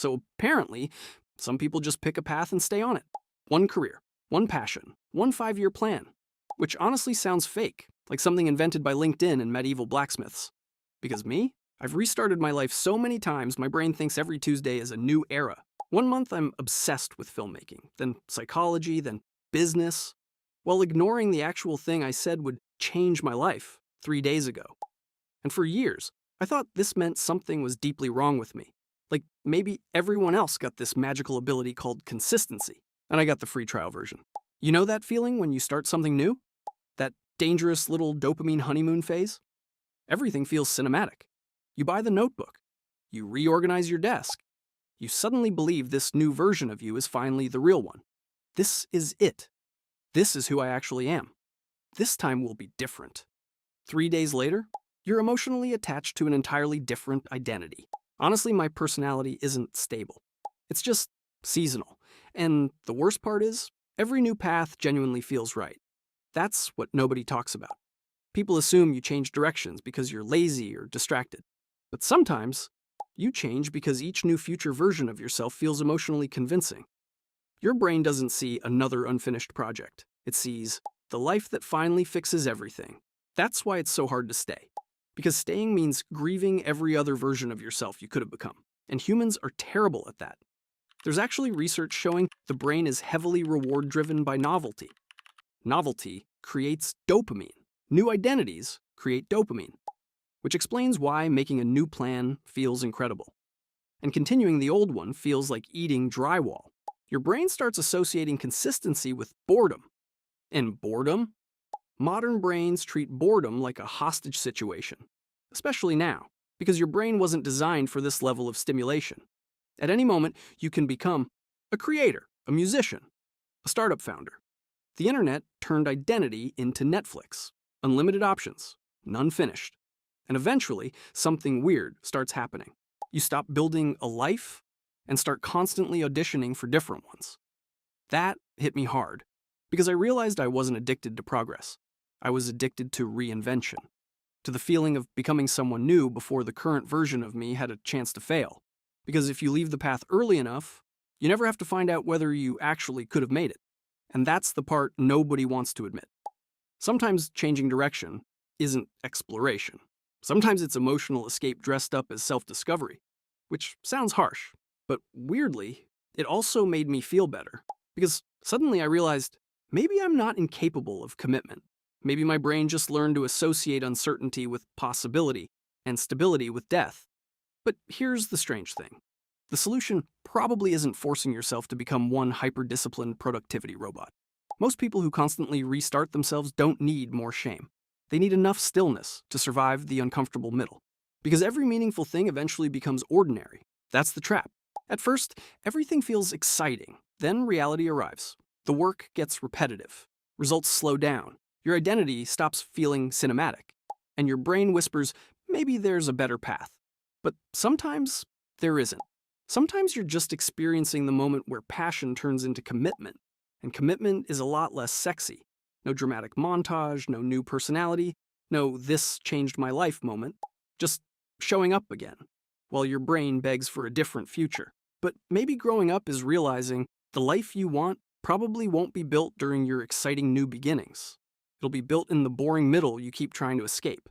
So apparently, some people just pick a path and stay on it. One career, one passion, one 5-year plan. Which honestly sounds fake, like something invented by LinkedIn and medieval blacksmiths. Because me? I've restarted my life so many times my brain thinks every Tuesday is a new era. One month I'm obsessed with filmmaking, then psychology, then business, while ignoring the actual thing I said would change my life 3 days ago. And for years, I thought this meant something was deeply wrong with me. Like maybe everyone else got this magical ability called consistency, and I got the free trial version. You know that feeling when you start something new? That dangerous little dopamine honeymoon phase? Everything feels cinematic. You buy the notebook. You reorganize your desk. You suddenly believe this new version of you is finally the real one. This is it. This is who I actually am. This time will be different. 3 days later, you're emotionally attached to an entirely different identity. Honestly, my personality isn't stable. It's just seasonal. And the worst part is, every new path genuinely feels right. That's what nobody talks about. People assume you change directions because you're lazy or distracted. But sometimes, you change because each new future version of yourself feels emotionally convincing. Your brain doesn't see another unfinished project. It sees the life that finally fixes everything. That's why it's so hard to stay. Because staying means grieving every other version of yourself you could have become. And humans are terrible at that. There's actually research showing the brain is heavily reward-driven by novelty. Novelty creates dopamine. New identities create dopamine, which explains why making a new plan feels incredible. And continuing the old one feels like eating drywall. Your brain starts associating consistency with boredom. And boredom? Modern brains treat boredom like a hostage situation, especially now, because your brain wasn't designed for this level of stimulation. At any moment, you can become a creator, a musician, a startup founder. The internet turned identity into Netflix. Unlimited options, none finished. And eventually, something weird starts happening. You stop building a life and start constantly auditioning for different ones. That hit me hard, because I realized I wasn't addicted to progress. I was addicted to reinvention, to the feeling of becoming someone new before the current version of me had a chance to fail. Because if you leave the path early enough, you never have to find out whether you actually could have made it. And that's the part nobody wants to admit. Sometimes changing direction isn't exploration. Sometimes it's emotional escape dressed up as self-discovery, which sounds harsh, but weirdly, it also made me feel better. Because suddenly I realized, maybe I'm not incapable of commitment. Maybe my brain just learned to associate uncertainty with possibility and stability with death. But here's the strange thing. The solution probably isn't forcing yourself to become one hyper-disciplined productivity robot. Most people who constantly restart themselves don't need more shame. They need enough stillness to survive the uncomfortable middle. Because every meaningful thing eventually becomes ordinary. That's the trap. At first, everything feels exciting. Then reality arrives. The work gets repetitive. Results slow down. Your identity stops feeling cinematic. And your brain whispers, maybe there's a better path. But sometimes there isn't. Sometimes you're just experiencing the moment where passion turns into commitment. And commitment is a lot less sexy. No dramatic montage, no new personality, no this changed my life moment. Just showing up again, while your brain begs for a different future. But maybe growing up is realizing the life you want probably won't be built during your exciting new beginnings. It'll be built in the boring middle you keep trying to escape.